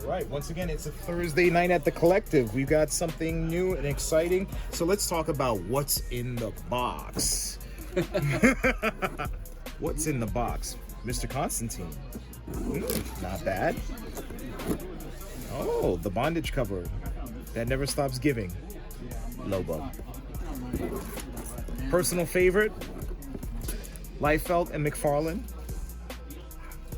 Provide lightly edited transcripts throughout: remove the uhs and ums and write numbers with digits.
right, once again, it's a Thursday night at the Collective. We've got something new and exciting. So let's talk about what's in the box. What's in the box? Mr. Constantine. Not bad. Oh, the bondage cover that never stops giving. Lobo. Personal favorite, Liefeld and McFarlane.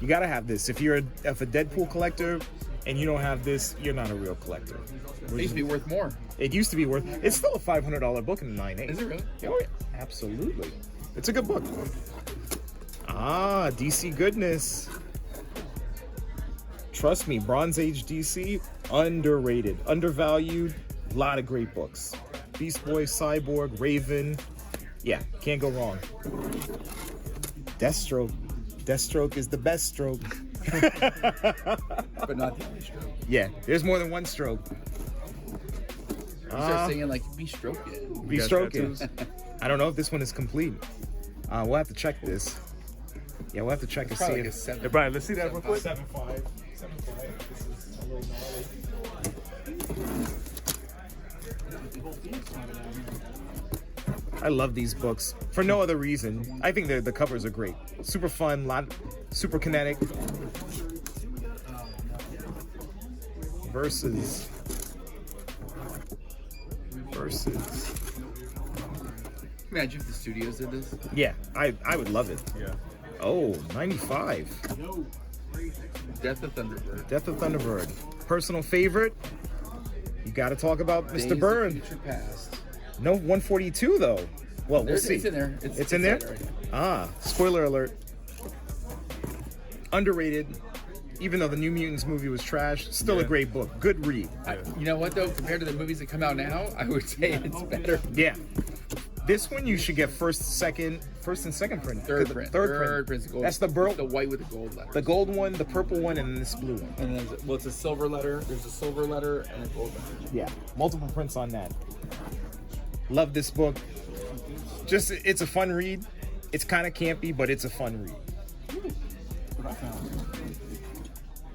You gotta have this. If you're a Deadpool collector and you don't have this, you're not a real collector. It used to be worth more. It used to be worth. It's still a $500 book in the 9.8. Is it really? Oh yeah, absolutely. It's a good book. Ah, DC goodness. Trust me, Bronze Age DC, underrated, undervalued. A lot of great books. Beast Boy, Cyborg, Raven. Yeah, can't go wrong. Deathstroke. Deathstroke is the best stroke. But not the only stroke. Yeah, there's more than one stroke. You start singing like be stroking. Be stroking. I don't know if this one is complete. We'll have to check this. Yeah, we'll have to check and see. Probably like a If... 7. Hey, Brian, let's see that real quick. 7.5. 7.5. This is a little gnarly. I love these books for no other reason. I think the covers are great. Super fun, super kinetic. Versus. Imagine if the studios did this. Yeah, I would love it. Yeah. Oh, 95. Death of Thunderbird. Death of Thunderbird. Personal favorite? You got to talk about Days Mr. of Byrne. Future Past. No 142 though. Well, we'll see. It's in there. It's in there? Right. Ah, spoiler alert. Underrated. Even though the New Mutants movie was trash, still a great book. Good read. You know what though? Compared to the movies that come out now, I would say it's better. Yeah. This one you should get first and second print. Third print. Third print. print's the gold. That's the the white with the gold letter. The gold one, the purple one, and this blue one. And then it's a silver letter. There's a silver letter and a gold letter. Yeah, multiple prints on that. Love this book. Just, it's a fun read. It's kind of campy, but it's a fun read.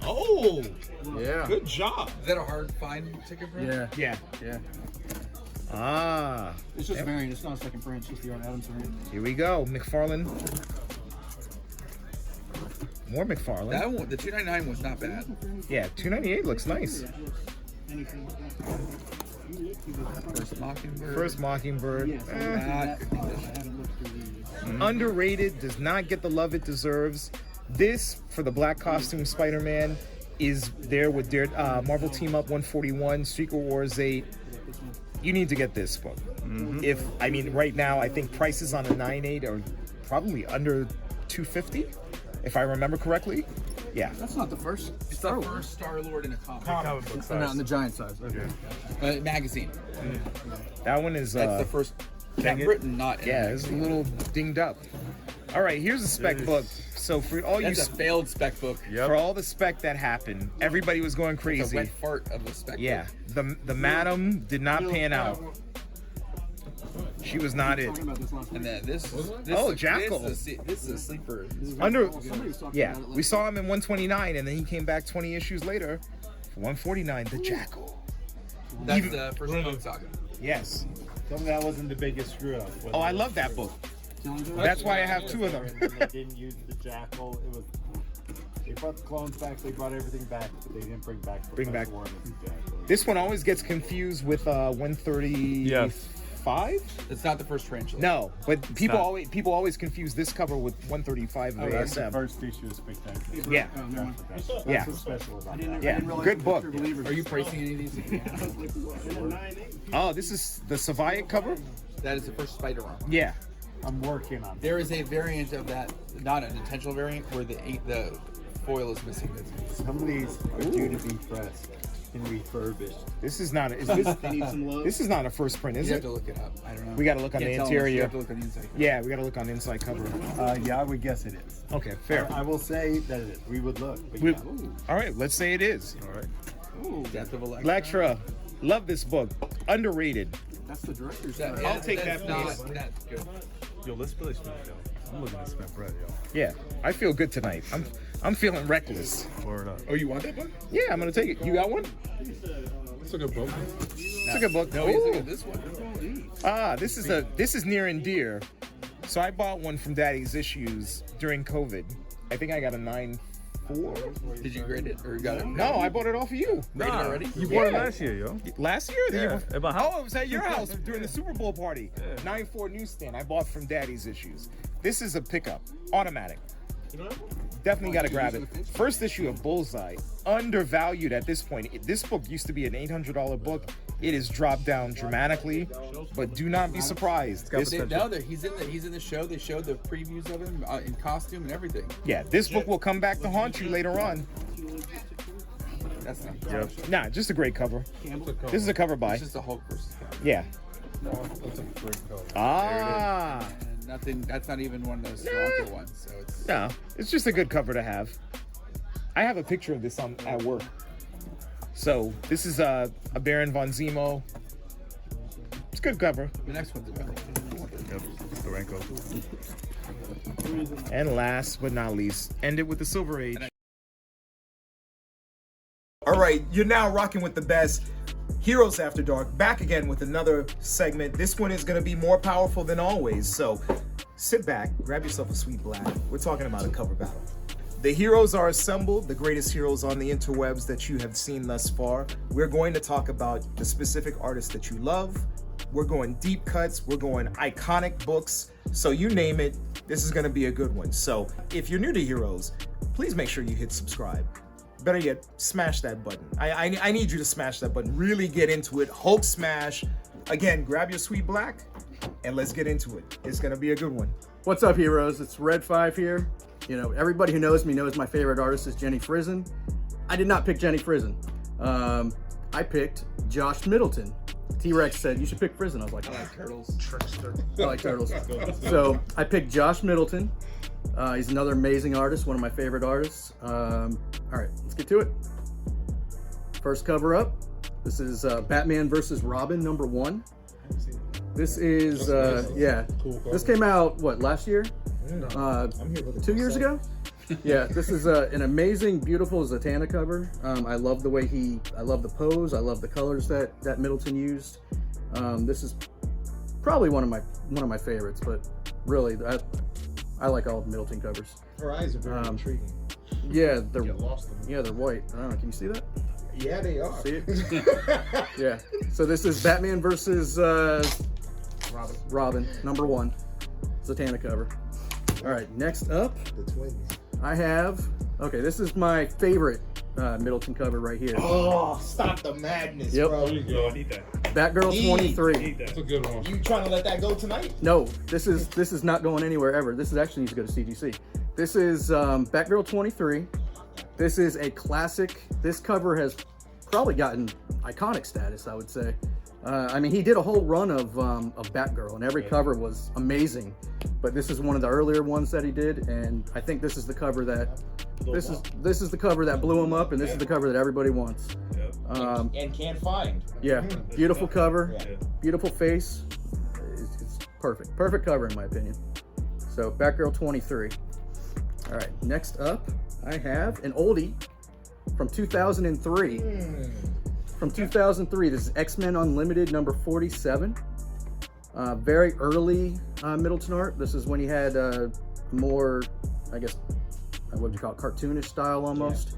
Oh, Yeah. good job. Is that a hard find ticket print? Yeah. Yeah. Ah, It's just a variant. It's not a second print. It's just the Art Adams variant. here we go. McFarlane. More McFarlane. That one, the 299 was not bad. Yeah, 298 looks nice. First Mockingbird. First Mockingbird. Not good condition. Underrated, does not get the love it deserves. This, for the black costume Spider-Man, is there with Marvel Team Up 141, Secret Wars 8. You need to get this book. Right now, I think prices on a 9.8 are probably under $250, if I remember correctly. Yeah. That's not the first. It's the first Star-Lord in a comic. Comic book Not size. on the giant size. Okay. Magazine. That one is That's the first. Not Britain, not in yeah, a it's a magazine. little dinged up. All right, here's a spec book. So for all That's a failed spec book. for all the spec that happened, everybody was going It's a crazy. wet fart of a spec Yeah, book. the madam did not pan out. She was not it. Talking about this last And week. then this Oh, Jackal. This is a sleeper. Under, Somebody was talking yeah, about it we saw him in 129, and then he came back 20 issues later for 149. The Jackal. That's the first Moon Saga. Yes. Tell me that wasn't the biggest screw up. Oh, I love that book. Telling you That's why I have two of them. When they didn't use the Jackal, it was. They brought the clones back. They brought everything back, but they didn't bring back. Bring back- Professor Warren's Jackal. This one always gets confused with 135. It's not the first tarantula. No, but people not. always confuse this cover with 135 of That's the ASM. first issue of Spectacular. Yeah. Oh, never mind. That's Yeah. what's special about I it. didn't Yeah, realize good it was book. True Believers. Are you pricing any of these? Oh, this is the Saviac cover? That is the first Spider-Man. Yeah. I'm working on it. There is a variant of that, not an intentional variant, where the foil is missing. Some of these are due to be pressed and refurbished. This is not They need some love. this is not a first print, is You have it? to look it up. I don't know. We got to look on Can't the tell unless interior. You have to look on the inside. Yeah, we got to look on the inside cover. Yeah, I would guess it is. Okay, fair. I will say that it is. We would look. But We- yeah. all right, let's say it is. All right. Ooh, Death of Electra. Lectra, love this book. Underrated. that's the director's. I'll take that's that, not please. that good. Yo, let's really spend, yo. I'm looking to spend bread, yo. Yeah, I feel good tonight. I'm feeling reckless. Word up. Oh, you want that book? Yeah, I'm gonna take it. You got one? It's a good book. It's a good book. No, he's Ooh. looking at this one. This is near and dear. So I bought one from Daddy's Issues during COVID. I think I got a 9.4. Did you grade it or you got it? No, I bought it off of you. Graded already? You bought it Yeah. last year, yo. Last year? Or the year Yeah, before? about how- Oh, it was at your house during the Super Bowl party. 9.4 newsstand. I bought from Daddy's Issues. This is a pickup, automatic. Definitely got to grab it. First issue of Bullseye, undervalued at this point. This book used to be an $800 book. It has dropped down dramatically, but do not be surprised. This, He's in the show. They showed the previews of him in costume and everything. yeah, this book will come back to haunt you later on. That's not. Yep. Nah, just a great cover. This is a cover by. It's just a Hulk versus Cap. Yeah. That's a great cover. Ah. And nothing. That's not even one of those stronger ones. So it's. No, it's just a good cover to have. I have a picture of this at work. So this is a Baron von Zemo. It's a good cover. The next one's about. Yep. Storenko. And last but not least, end it with the Silver Age. All right, you're now rocking with the best. Heroes After Dark, back again with another segment. This one is going to be more powerful than always. So sit back, grab yourself a sweet black. We're talking about a cover battle. The heroes are assembled, the greatest heroes on the interwebs that you have seen thus far. We're going to talk about the specific artists that you love. We're going deep cuts, we're going iconic books. So you name it, this is going to be a good one. So if you're new to Heroes, please make sure you hit subscribe. Better yet, smash that button. I need you to smash that button. Really get into it. Hulk smash. Again, grab your sweet black and let's get into it. It's going to be a good one. What's up, heroes? It's Red 5 here. You know, everybody who knows me knows my favorite artist is Jenny Frison. I did not pick Jenny Frison. I picked Josh Middleton. T-Rex said, you should pick Frison. I was like, I like turtles. I like turtles. So I picked Josh Middleton. He's another amazing artist, one of my favorite artists. All right, let's get to it. First cover up. This is Batman versus Robin #1. This is, yeah. This came out, what, last year? 2 years ago? Yeah, this is an amazing, beautiful Zatanna cover. I love the way I love the pose. I love the colors that Middleton used. This is probably one of my favorites, but really, I like all of Middleton covers. Her eyes are very intriguing. Yeah, they're Get lost in them. yeah, they're white. I don't know, can you see that? Yeah, they are. See it? Yeah. So this is Batman versus Robin #1, Zatanna cover. All right, next up, The twins. I have. Okay, this is my favorite Middleton cover right here. Oh, stop the madness, Yep. bro. Yo, I need that. Batgirl Eat. 23. That's a good one. You trying to let that go tonight? No, this is not going anywhere ever. This is actually needs to go to CGC. This is Batgirl 23. This is a classic. This cover has probably gotten iconic status, I would say. I mean, he did a whole run of Batgirl, and every cover was amazing. But this is one of the earlier ones that he did, and I think this is the cover that this is the cover that blew him up, and this is the cover that everybody wants. And can't find. Yeah, beautiful cover, Yeah. beautiful face. It's perfect cover in my opinion. So Batgirl 23. All right, next up I have an oldie from 2003. From 2003, this is X-Men Unlimited #47. Very early Middleton art. This is when he had more, I guess, what would you call it, cartoonish style almost.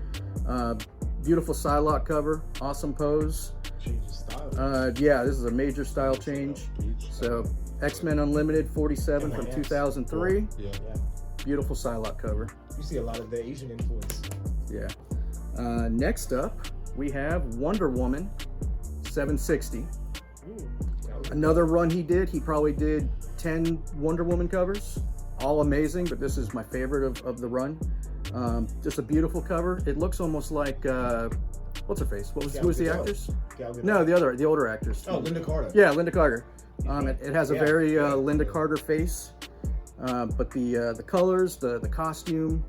Beautiful Psylocke cover, awesome pose. Change of style. Yeah, this is a major style change. So X-Men Unlimited 47 from 2003. Yeah. Beautiful Psylocke cover. You see a lot of the Asian influence. Yeah. Next up, we have Wonder Woman 760. Another run he did. He probably did 10 Wonder Woman covers. All amazing, but this is my favorite of the run. Just a beautiful cover. It looks almost like, what's her face? Who was the actress? No, the older actress. Oh, Linda Carter. Yeah, Linda Carter. It has a very Linda Carter face, but the colors, the costume,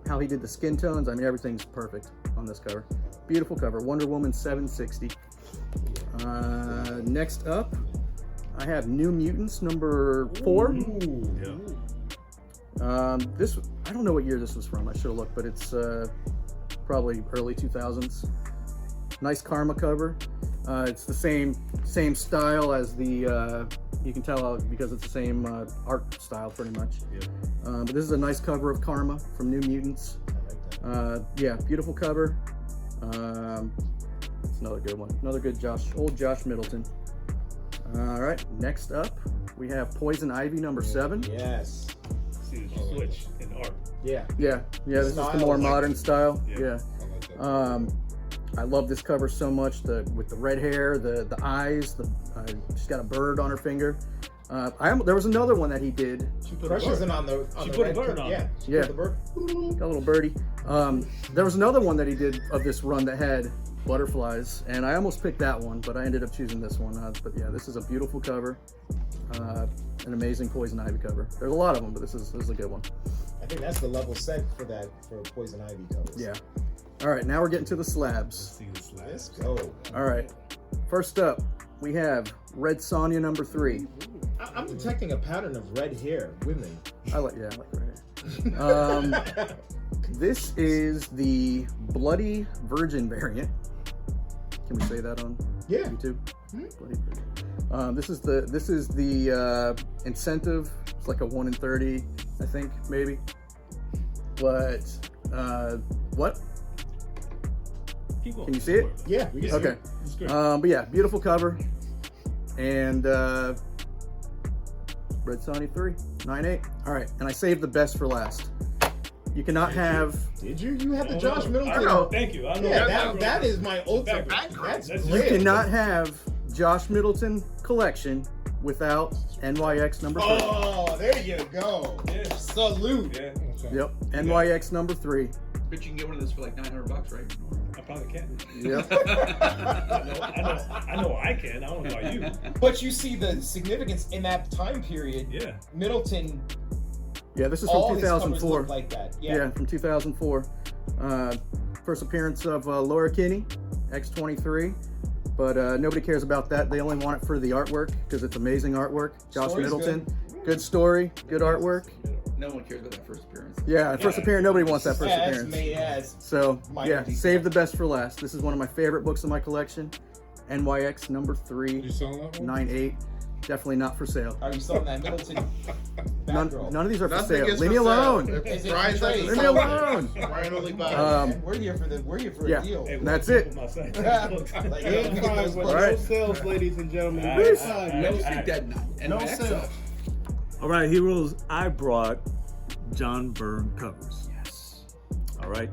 how he did the skin tones, I mean, everything's perfect on this cover. Beautiful cover, Wonder Woman 760. Next up, I have New Mutants #4. Yeah. This, I don't know what year this was from. I should have looked, but it's probably early 2000s. Nice Karma cover. It's the same style as the. You can tell because it's the same art style, pretty much. Yeah. But this is a nice cover of Karma from New Mutants. I like that. Yeah, beautiful cover. It's another good one. Another good old Josh Middleton. All right, next up we have Poison Ivy number 7. Yes. See the switch in art. Yeah. Yeah, this is the Style, more like- modern style. Yeah. I like that. I love this cover so much. With the red hair, the eyes. She's got a bird on her finger. There was another one that he did. Crush isn't on the. She the put a red bird co- on Yeah. it. She Yeah. put the bird. Got a little birdie. There was another one that he did of this run that had butterflies, and I almost picked that one, but I ended up choosing this one. But yeah, this is a beautiful cover. An amazing Poison Ivy cover. There's a lot of them, but this is a good one. I think that's the level set for Poison Ivy covers. Yeah. All right, now we're getting to the slabs. See the slab. Let's go. All right. First up, we have Red Sonja number 3. I'm detecting a pattern of red hair, women. I like red hair. This is the Bloody Virgin variant. Can we say that on Yeah. YouTube? Bloody Virgin. This is the incentive. It's like a 1 in 30, I think, maybe. But what? Keep going. Can you see it? Yeah. We can see Okay. it. It's great. But yeah, beautiful cover. And Red Sonja 3, 9.8. All right, and I saved the best for last. You cannot have. Did you? You had the Oh, Josh no. Middleton. I know. Thank you. I know. Yeah, that is my ultimate. Background. That's That's- You great. cannot have Josh Middleton collection without NYX number 3. Oh, there you go. Yeah. Salute. Yeah. Yep, NYX number 3. But you can get one of those for like $900, right? I probably can. Yep. I know I can. I don't know about you. But you see the significance in that time period. Yeah. Middleton, Yeah, this is all from his covers 2004. look like that. Yeah, from 2004. First appearance of Laura Kinney, X-23. But nobody cares about that. They only want it for the artwork because it's amazing artwork. Josh Story's Middleton, good story, good artwork. No one cares about that first appearance. Yeah, first appearance. Nobody wants that first Yeah, that's appearance. made as. So Minor yeah, detail. save the best for last. This is one of my favorite books in my collection. NYX number You 3, selling that one? 9.8. Definitely not for sale. Are you selling that Middleton? None of these are for Nothing sale. is Leave me for sale. alone. If Is it Brian's trade? like, Leave me alone. Brian only buys. We're here for yeah. a deal. Hey, That's we'll it. keep my site. Like, yeah, And we get those with books. All right. no sales, ladies and gentlemen. All This right, time, all no right. Stick that No NYX sales. up. All right, heroes, I brought John Byrne covers. Yes. All right.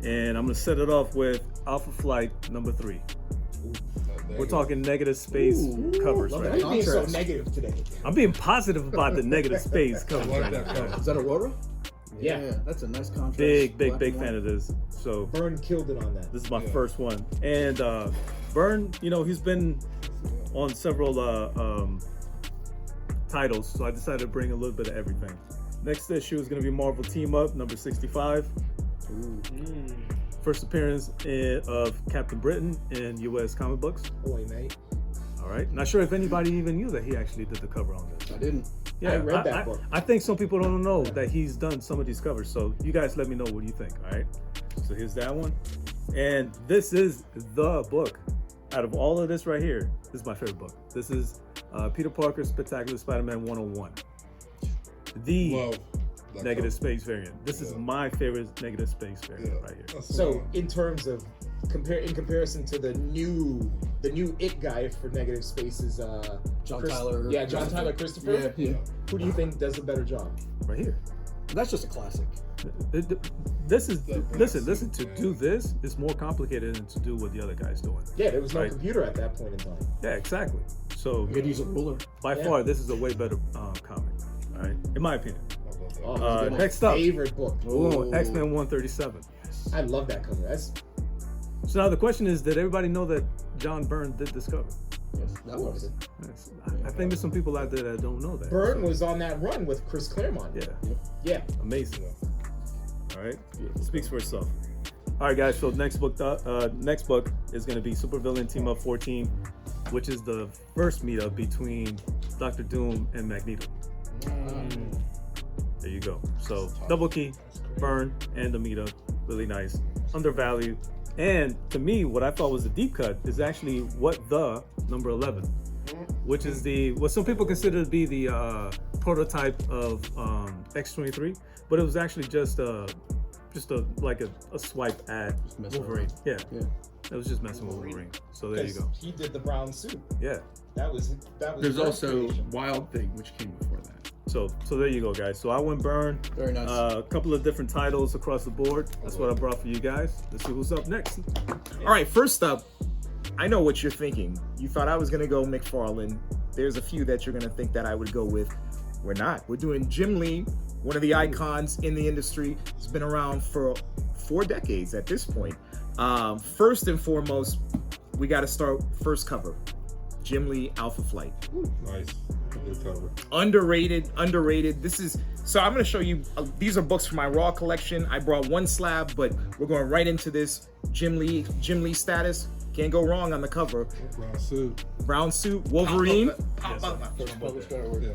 And I'm going to set it off with Alpha Flight number 3. We're talking negative space covers love right that. You're being so Contrast. negative today. I'm being positive about the negative space covers like right that now. cover. Is that Aurora? Yeah. That's a nice contrast. Big Black and fan white. of this. So Byrne killed it on that. this is my first one. And Byrne, he's been on several titles, so I decided to bring a little bit of everything. Next issue is going to be Marvel Team Up number 65. First appearance of Captain Britain in U.S. comic books. Boy, mate. All right. Not sure if anybody even knew that he actually did the cover on this. I didn't. Yeah, I read that book. I think some people don't know that he's done some of these covers. So you guys let me know what you think. All right. So here's that one. And this is the book. Out of all of this right here, this is my favorite book. This is Peter Parker's Spectacular Spider-Man 101. The Love that negative cover. space variant. This is my favorite negative space variant right here. That's So, the one. in terms of in comparison to the new it guy for negative spaces, John Tyler. Yeah, John Tyler Christopher. Yeah. Who do you think does a better job? Right here. That's just a classic. This is listen. To do this is more complicated than to do what the other guy's doing. Yeah, there was no Right. computer at that point in time. Yeah, exactly. So You could use a ruler. by Yeah. far, this is a way better comic. All right, in my opinion. I love that. Oh, it's my next up. favorite book. Oh, X-Men 137. I love that cover. That's So now the question is, did everybody know that John Byrne did this cover? Yes, that was it. Yes. I think there's some people out there that don't know that. Byrne So, was on that run with Chris Claremont. yeah, Yeah. amazing. All right, speaks for itself. All right, guys. So next book is going to be Supervillain Team Up 14, which is the first meetup between Dr. Doom and Magneto. There you go. So double key, Byrne and Amita, really nice, undervalued. And to me, what I thought was a deep cut is actually what the number 11, which is what some people consider to be the prototype of X-23, but it was actually just a swipe at Wolverine. Yeah. It was just messing with Wolverine. So there you go. He did the brown suit. Yeah. That was. There's Byrne's also creation. Wild Thing, which came before that. So there you go, guys. So I went Byrne. Very nice. A couple of different titles across the board. That's what I brought for you guys. Let's see who's up next. All right, first up, I know what you're thinking. You thought I was gonna go McFarlane. There's a few that you're gonna think that I would go with. We're not. We're doing Jim Lee, one of the icons in the industry. He's been around for 4 decades at this point. First and foremost, we got to start first cover. Jim Lee, Alpha Flight. Nice. Good cover. Underrated. So I'm going to show you, these are books from my Raw collection. I brought one slab, but we're going right into this Jim Lee status. Can't go wrong on the cover. Brown suit, Wolverine. Yeah.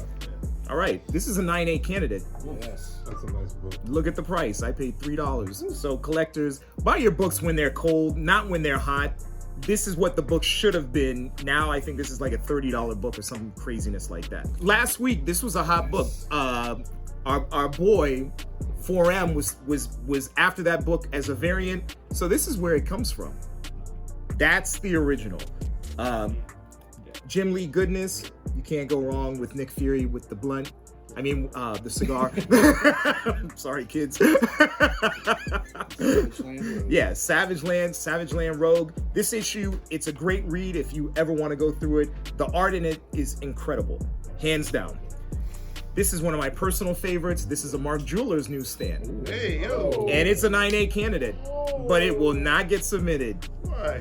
All right, this is a 9.8 candidate. Yes. That's a nice book. Look at the price. I paid $3. So collectors, buy your books when they're cold, not when they're hot. This is what the book should have been. Now I think this is like a $30 book or some craziness like that. Last week, this was a hot book. Our boy 4M was after that book as a variant. So this is where it comes from. That's the original. Jim Lee goodness. You can't go wrong with Nick Fury with the blunt. I mean, the cigar. Sorry, kids. Yeah, Savage Land Rogue. This issue, it's a great read if you ever want to go through it. The art in it is incredible, hands down. This is one of my personal favorites. This is a Mark Jewelers newsstand. Hey, yo. And it's a 9.8 candidate, but it will not get submitted.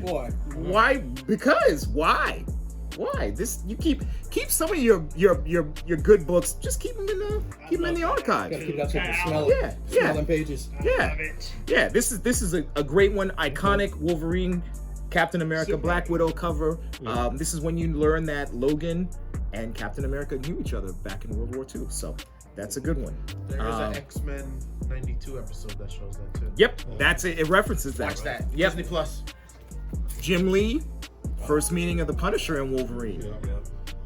Boy. Why? Because why? Why? This you keep some of your good books. Just keep them in the archive. Gotta keep that so you can smell it. Yeah. Smell them pages. Yeah. This is a great one. Iconic Wolverine, Captain America, Black Widow cover. This is when you learn that Logan and Captain America knew each other back in World War II. So that's a good one. There is an X-Men 92 episode that shows that too. Yep, that's it. It references that. Watch that. Yep. Disney Plus. Jim Lee, first meeting of the Punisher and Wolverine. Yeah.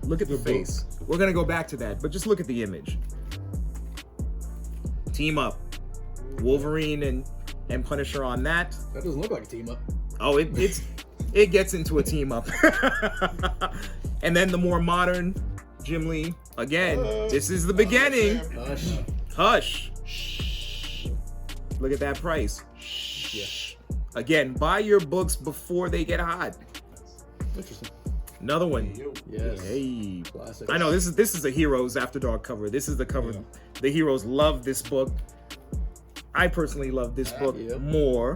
Look at the face. We're gonna go back to that, but just look at the image. Team up. Wolverine and Punisher on that. That doesn't look like a team up. Oh, it gets into a team up. And then the more modern Jim Lee. Again, this is the beginning. Hush. Hush. Look at that price. Yeah. Again, buy your books before they get hot. Interesting. Another one. Yes. Hey. Classic. I know this is a Heroes After Dark cover. This is the cover. The Heroes love this book. I personally love this book more.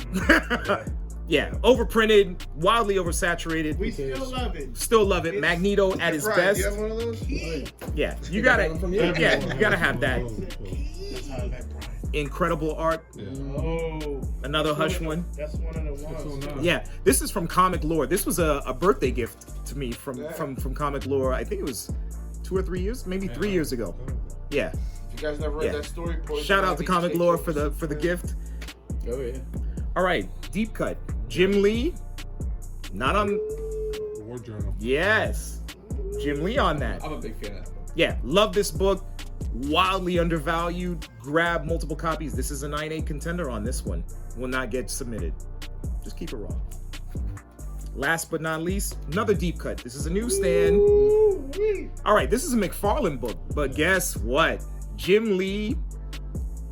Yeah, overprinted, wildly oversaturated. We still love it. Still love it. Magneto at his Right, best. you have one of those? Yeah, you gotta. Yeah, you gotta have that. That's how I met Brian. Incredible art. Oh. Another Hush one. That's one of the ones. Yeah, this is from Comic Lore. This was a birthday gift to me from Comic Lore. I think it was 2 or 3 years, maybe 3 years ago. Yeah. If you guys never read that story, Shout out to Comic Lore for the gift. Oh yeah. All right, deep cut. Jim Lee, not on. War Journal. Yes, Jim Lee on that. I'm a big fan of that book. Yeah, love this book. Wildly undervalued. Grab multiple copies. This is a 9.8 contender on this one. Will not get submitted. Just keep it raw. Last but not least, another deep cut. This is a newsstand. All right, this is a McFarlane book, but guess what? Jim Lee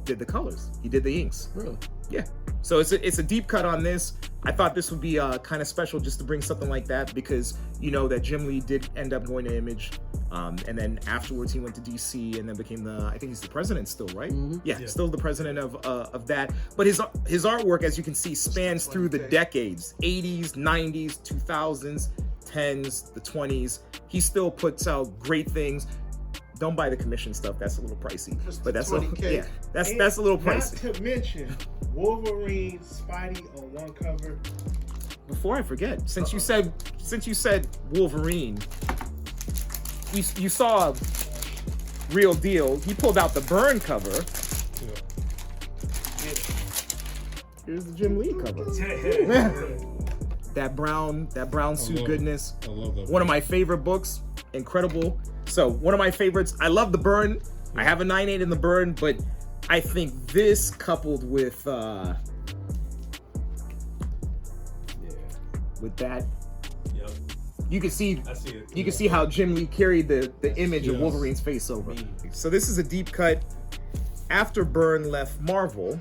did the colors. He did the inks. Really? Yeah. So it's a deep cut on this. I thought this would be kind of special just to bring something like that because you know that Jim Lee did end up going to Image, and then afterwards he went to DC and then became I think he's the president still, right? Mm-hmm. Yeah, still the president of that. But his artwork, as you can see, spans through the decades: 80s, 90s, 2000s, 10s, the 20s. He still puts out great things. Don't buy the commission stuff. That's a little pricey. Just But that's $20K. that's a little pricey. Not to mention Wolverine, Spidey on one cover. Before I forget, since you said Wolverine, you saw Real Deal. He pulled out the Byrne cover. Here's the Jim Lee cover. That brown suit love it. goodness. I love that. One of my favorite books. Incredible. So one of my favorites. I love the Byrne. I have a 9.8 in the Byrne, but I think this coupled with that, Yep, you can see I see it. you can see how Jim Lee carried the image of Yes. Wolverine's face over. So this is a deep cut. After Byrne left Marvel,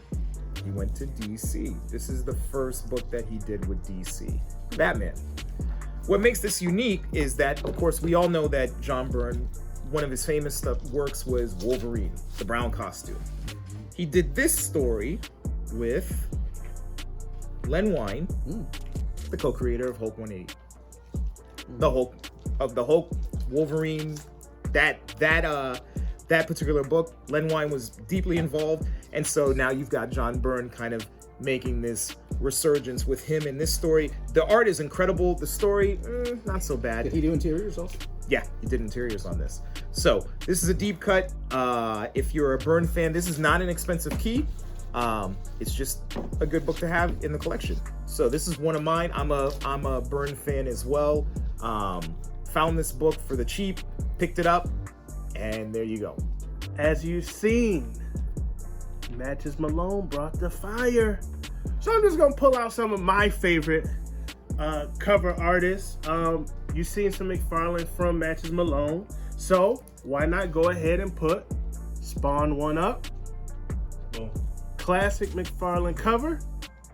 he went to DC. This is the first book that he did with DC. Batman. What makes this unique is that, of course, we all know that John Byrne, one of his famous works was Wolverine, the brown costume. He did this story with Len Wein, the co-creator of Hulk 180. The Hulk Wolverine, that particular book, Len Wein was deeply involved, and so now you've got John Byrne kind of making this resurgence with him in this story. The art is incredible. The story, not so bad. Did he do interiors also? Yeah, he did interiors on this. So this is a deep cut. If you're a Byrne fan, this is not an expensive key. It's just a good book to have in the collection. So this is one of mine. I'm a Byrne fan as well. Found this book for the cheap, picked it up, and there you go. As you've seen, Matches Malone brought the fire. So I'm just gonna pull out some of my favorite cover artists. You've seen some McFarlane from Matches Malone, so why not go ahead and put Spawn one up? Boom. Classic McFarlane cover.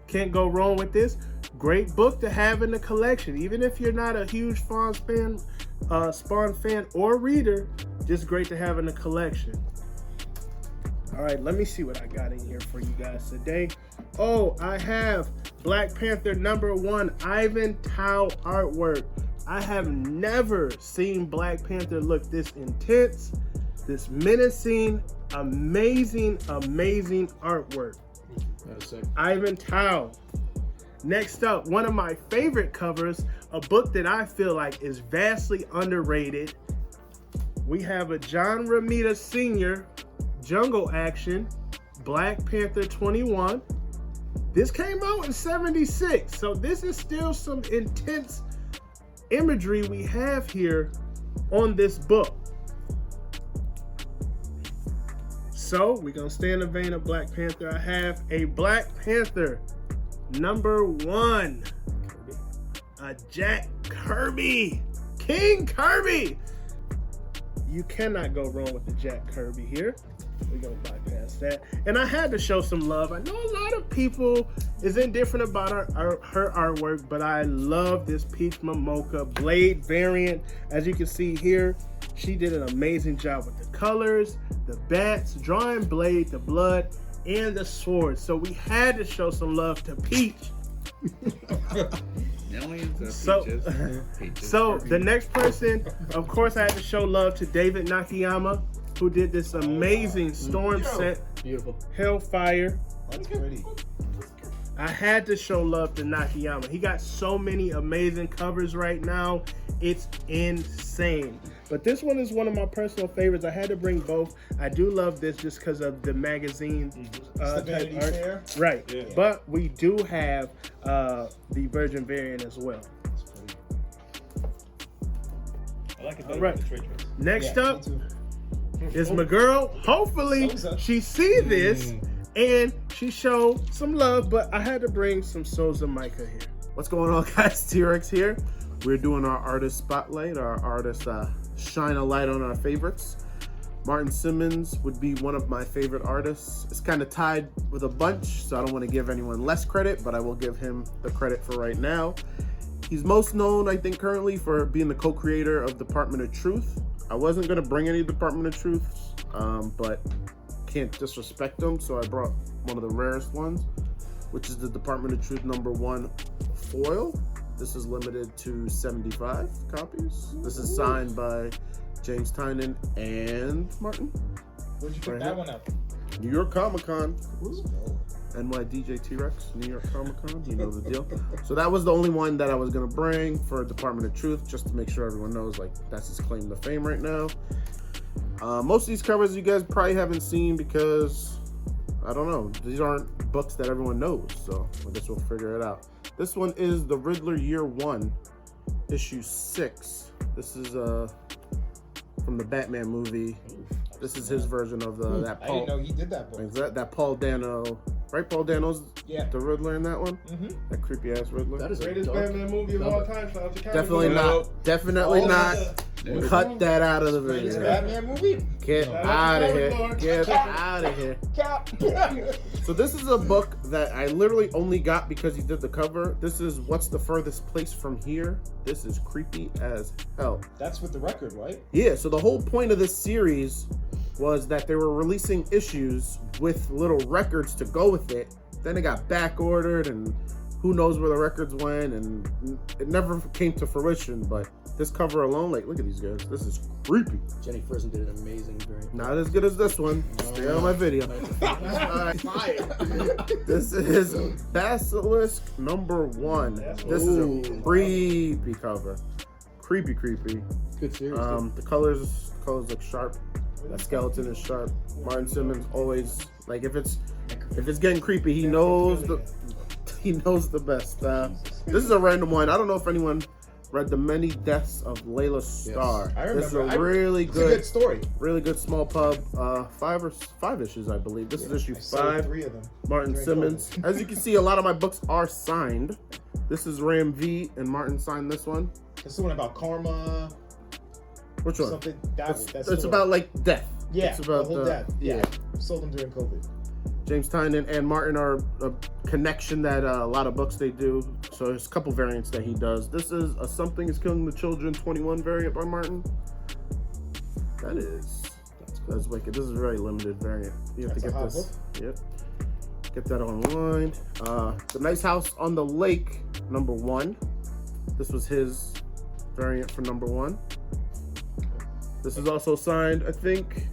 Can't go wrong with this. Great book to have in the collection. Even if you're not a huge Spawn fan or reader, just great to have in the collection. All right, let me see what I got in here for you guys today. Oh, I have Black Panther #1 Ivan Tao artwork. I have never seen Black Panther look this intense, this menacing, amazing artwork. That's sick. Ivan Tao. Next up, one of my favorite covers, a book that I feel like is vastly underrated. We have a John Romita Sr. Jungle Action, Black Panther 21. This came out in '76, so this is still some intense imagery we have here on this book. So we're gonna stay in the vein of Black Panther. I have a Black Panther #1, a Jack Kirby, King Kirby. You cannot go wrong with the Jack Kirby here. We're gonna bypass that. And I had to show some love. I know a lot of people is indifferent about her artwork, but I love this Peach Momoka Blade variant. As you can see here, she did an amazing job with the colors, the bats, drawing Blade, the blood, and the sword. So we had to show some love to Peach. So the next person, of course, I had to show love to David Nakayama, who did this amazing storm set, Beautiful. Hellfire. That's pretty. I had to show love to Nakayama. He got so many amazing covers right now. It's insane. But this one is one of my personal favorites. I had to bring both. I do love this just because of the magazine type Vanity art. Fair. Right. Yeah. But we do have the Virgin variant as well. I like it better Right. than the trade dress. Next Yeah, up me too. is my girl. Hopefully Thumbs up. she see this and she show some love, but I had to bring some Souza Micah here. What's going on, guys? T-Rex here. We're doing our artist spotlight, our artist shine a light on our favorites. Martin Simmons would be one of my favorite artists. It's kind of tied with a bunch, so I don't want to give anyone less credit, but I will give him the credit for right now. He's most known, I think, currently for being the co-creator of Department of Truth. I wasn't going to bring any Department of Truths, but can't disrespect them, so I brought one of the rarest ones, which is the Department of Truth #1 foil. This is limited to 75 copies. This is signed by James Tynan and Martin. Where'd you pick Right that here. one up? New York Comic Con. NYDJ T-Rex, New York Comic Con, you know the deal. So that was the only one that I was gonna bring for Department of Truth, just to make sure everyone knows, like, that's his claim to fame right now. Most of these covers you guys probably haven't seen because I don't know. These aren't books that everyone knows, so I guess we'll figure it out. This one is The Riddler Year 1, issue 6. This is from the Batman movie. This is his version of that I Paul. didn't know he did that book. That Paul Dano, right? Paul Dano's the Riddler in that one. That creepy ass Riddler. That is a Greatest dark Batman movie of all time. Shout out to Definitely Comic not. Definitely not. Cut that out of the Greatest video. Batman movie? Get out of here. Get out of here. Cap. So this is a book that I literally only got because he did the cover. This is What's the Furthest Place from Here. This is creepy as hell. That's with the record, right? Yeah, so the whole point of this series was that they were releasing issues with little records to go with it. Then it got back ordered and who knows where the records went, and it never came to fruition. But this cover alone, like, look at these guys. This is creepy. Jenny Frison did an amazing variant. Not as good as this one. Stay on my video. This is Basilisk #1. This is a creepy cover. Creepy. Good series. The colors look sharp. That skeleton is sharp. Martin Simmons always, like, if it's getting creepy, he knows the best. This is a random one. I don't know if anyone read The Many Deaths of Layla Starr. I This is remember. a really It's a good story. really good small pub. Five issues, I believe. This is issue I sold 5. 3 of them. Martin During Simmons. As you can see, a lot of my books are signed. This is Ram V, and Martin signed this one. It's the one about karma. Which one? Something. It's about like death. Yeah, it's about the whole death. Yeah. Sold them during COVID. James Tynion and Martin are a connection that a lot of books they do. So there's a couple variants that he does. This is a Something is Killing the Children 21 variant by Martin. That's wicked. This is a very limited variant. You have That's to a get hot this. Yep. Get that online. The Nice House on the Lake #1. This was his variant for #1. This is also signed, I think.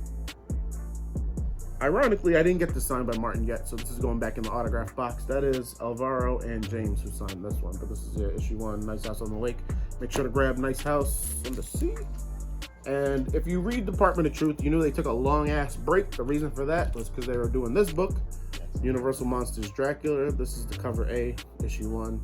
Ironically, I didn't get this signed by Martin yet, so this is going back in the autograph box. That is Alvaro and James who signed this one, but this is issue 1, Nice House on the Lake. Make sure to grab Nice House on the Sea. And if you read Department of Truth, you knew they took a long-ass break. The reason for that was because they were doing this book, Universal Monsters Dracula. This is the cover A, issue 1.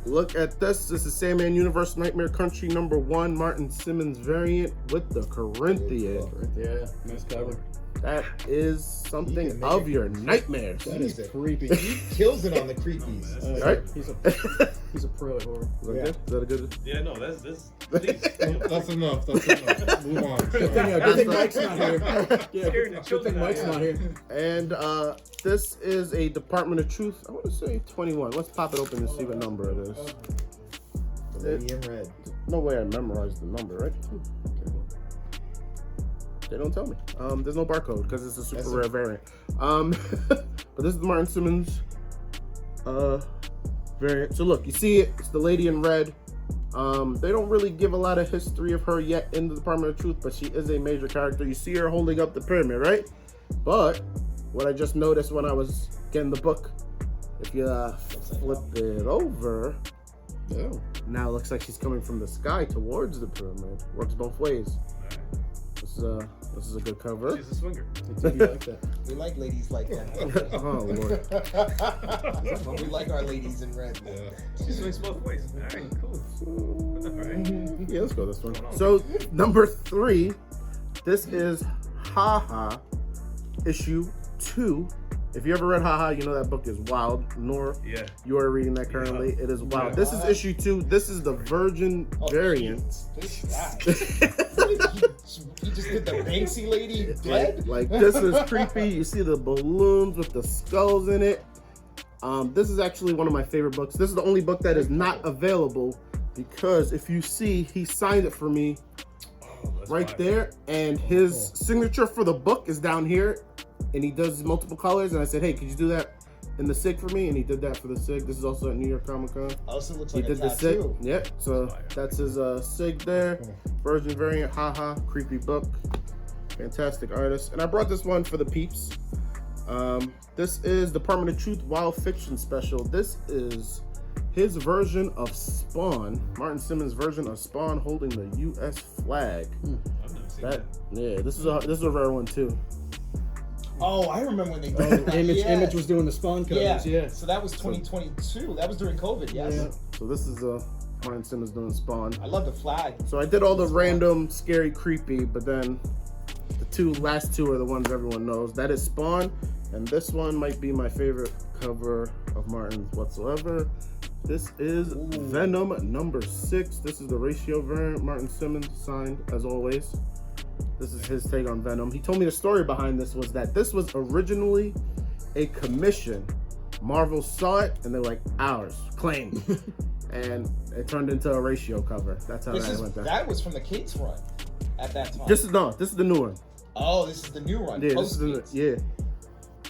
Look at this. This is Sandman Universe Nightmare Country #1, Martin Simmons variant with the Corinthian. Yeah, nice cover. That is something of your nightmares. That is creepy. He kills it on the creepies. Right? He's a pro at horror. Is that a good? Yeah, no, that's That's enough. Move on. Good thing Mike's not here. Yeah, good thing Mike's not here. And this is a Department of Truth. I want to say 21. Let's pop it open and see what number it is. The lady in red. No way I memorized the number, right? They don't tell me. There's no barcode because it's a super rare variant. But this is the Martin Simmons variant. So look, you see it. It's the lady in red. They don't really give a lot of history of her yet in the Department of Truth, but she is a major character. You see her holding up the pyramid, right? But what I just noticed when I was getting the book, if you flip it over, now it looks like she's coming from the sky towards the pyramid. Works both ways. This is a good cover. She's a swinger. We like ladies like that. Oh Lord. We like our ladies in red. She swings both ways. All right, cool. All right. Yeah, let's go this one. So #3, this is Ha Ha, issue 2. If you ever read Ha Ha, you know that book is wild. Nor you are reading that currently. It is wild. Yeah. This is issue 2. This is the Virgin variant. He just did the Banksy lady dead. Like this is creepy. You see the balloons with the skulls in it. This is actually one of my favorite books. This is the only book that is not available because if you see, he signed it for me right there, and his signature for the book is down here, and he does multiple colors. And I said, hey, could you do that in the SIG for me? And he did that for the SIG. This is also at New York Comic Con. Also looks He like a did the SIG. tattoo. Yep. So that's his SIG there. Virgin variant. Ha Ha. Creepy book. Fantastic artist. And I brought this one for the peeps. This is Department of Truth Wild Fiction Special. This is his version of Spawn. Martin Simmons' version of Spawn holding the U.S. flag. I've never seen that. Yeah, this is a rare one too. Oh, I remember when they did that. Image was doing the Spawn covers. Yeah. So that was 2022. That was during COVID. Yes. Yeah. So this is Martin Simmons doing Spawn. I love the flag. So I did all the random, scary, creepy, but then the last two are the ones everyone knows. That is Spawn, and this one might be my favorite cover of Martin's whatsoever. This is Venom number 6. This is the ratio variant. Martin Simmons signed, as always. This is his take on Venom. He told me the story behind this was that this was originally a commission. Marvel saw it, and they're like, ours, claim. And it turned into a ratio cover. That's how that went down. That was from the Kate's run at that time. This is the new one. Oh, this is the new run. Yeah,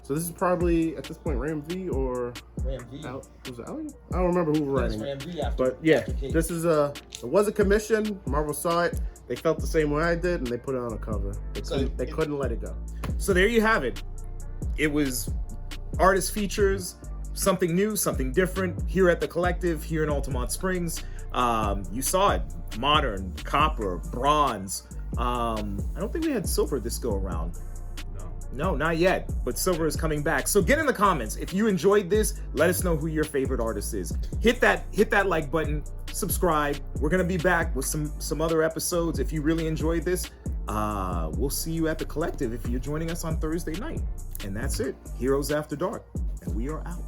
So this is probably at this point Ram V or Ram V. Was it Ali? I don't remember who was writing Ram it. V after, But yeah, after Kate. this is it was a commission. Marvel saw it. They felt the same way I did, and they put it on a cover. They couldn't let it go. So there you have it. It was artist features, something new, something different here at the Collective, here in Altamont Springs. You saw it, modern, copper, bronze. I don't think we had silver this go around. No, not yet, but silver is coming back. So get in the comments. If you enjoyed this, let us know who your favorite artist is. Hit that like button, subscribe. We're gonna be back with some other episodes. If you really enjoyed this, we'll see you at the Collective if you're joining us on Thursday night. And that's it. Heroes After Dark. And we are out.